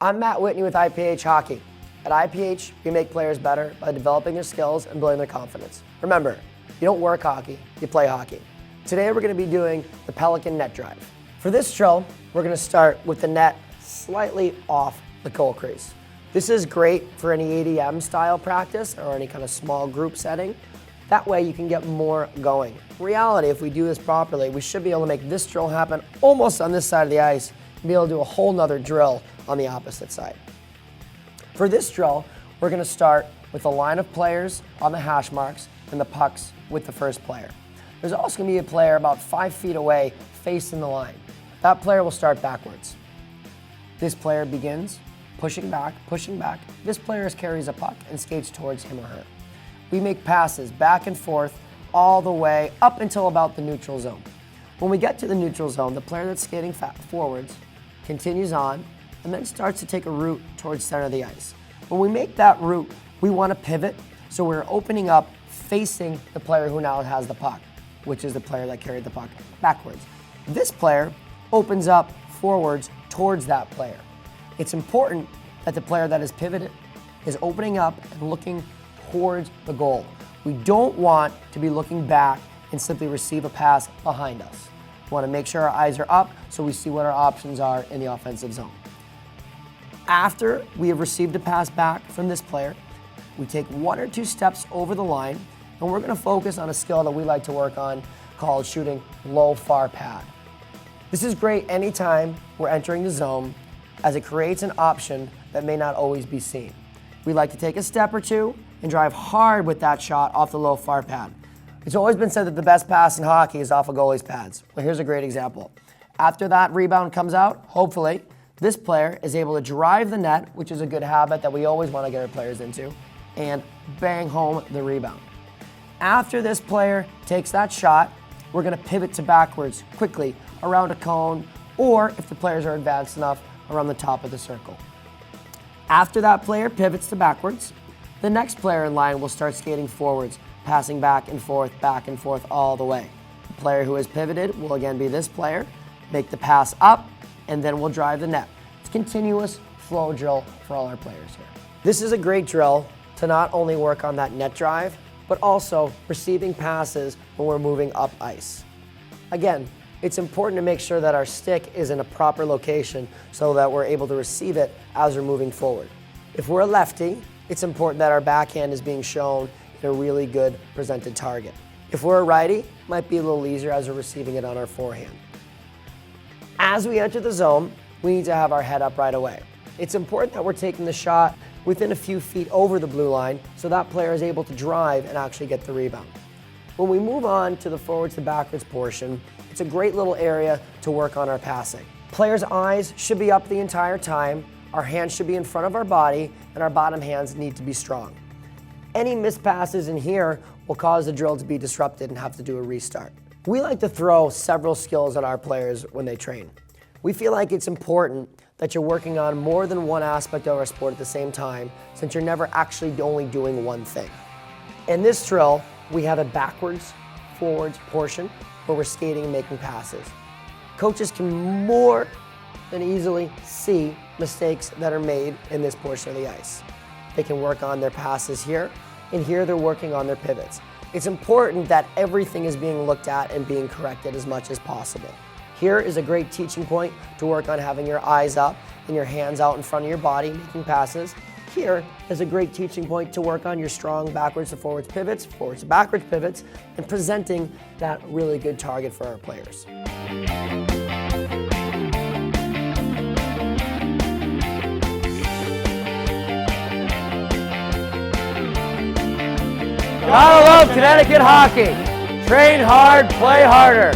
I'm Matt Whitney with IPH Hockey. At IPH, we make players better by developing their skills and building their confidence. Remember, you don't work hockey, you play hockey. Today we're going to be doing the Pelican Net Drive. For this drill, we're going to start with the net slightly off the goal crease. This is great for any ADM-style practice or any kind of small group setting. That way you can get more going. In reality, if we do this properly, we should be able to make this drill happen almost on this side of the ice and be able to do a whole nother drill on the opposite side. For this drill, we're going to start with a line of players on the hash marks and the pucks with the first player. There's also going to be a player about 5 feet away facing the line. That player will start backwards. This player begins pushing back. This player carries a puck and skates towards him or her. We make passes back and forth all the way up until about the neutral zone. When we get to the neutral zone, the player that's skating forwards continues on and then starts to take a route towards center of the ice. When we make that route, we want to pivot, so we're opening up facing the player who now has the puck, which is the player that carried the puck backwards. This player opens up forwards towards that player. It's important that the player that is pivoted is opening up and looking towards the goal. We don't want to be looking back and simply receive a pass behind us. We want to make sure our eyes are up so we see what our options are in the offensive zone. After we have received a pass back from this player, we take 1 or 2 steps over the line, and we're going to focus on a skill that we like to work on called shooting low far pad. This is great anytime we're entering the zone, as it creates an option that may not always be seen. We like to take a step or two and drive hard with that shot off the low far pad. It's always been said that the best pass in hockey is off a goalie's pads. Well, here's a great example. After that rebound comes out, hopefully, this player is able to drive the net, which is a good habit that we always want to get our players into, and bang home the rebound. After this player takes that shot, we're going to pivot to backwards quickly around a cone, or if the players are advanced enough, around the top of the circle. After that player pivots to backwards, the next player in line will start skating forwards, passing back and forth all the way. The player who has pivoted will again be this player, make the pass up, and then we'll drive the net. It's a continuous flow drill for all our players here. This is a great drill to not only work on that net drive, but also receiving passes when we're moving up ice. Again, it's important to make sure that our stick is in a proper location so that we're able to receive it as we're moving forward. If we're a lefty, it's important that our backhand is being shown in a really good presented target. If we're a righty, it might be a little easier as we're receiving it on our forehand. As we enter the zone, we need to have our head up right away. It's important that we're taking the shot within a few feet over the blue line so that player is able to drive and actually get the rebound. When we move on to the forwards to backwards portion, it's a great little area to work on our passing. Players' eyes should be up the entire time, our hands should be in front of our body, and our bottom hands need to be strong. Any missed passes in here will cause the drill to be disrupted and have to do a restart. We like to throw several skills at our players when they train. We feel like it's important that you're working on more than one aspect of our sport at the same time, since you're never actually only doing one thing. In this drill, we have a backwards, forwards portion where we're skating and making passes. Coaches can more than easily see mistakes that are made in this portion of the ice. They can work on their passes here, and here they're working on their pivots. It's important that everything is being looked at and being corrected as much as possible. Here is a great teaching point to work on having your eyes up and your hands out in front of your body making passes. Here is a great teaching point to work on your strong backwards to forwards pivots, forwards to backwards pivots, and presenting that really good target for our players. Gotta love Connecticut hockey. Train hard, play harder.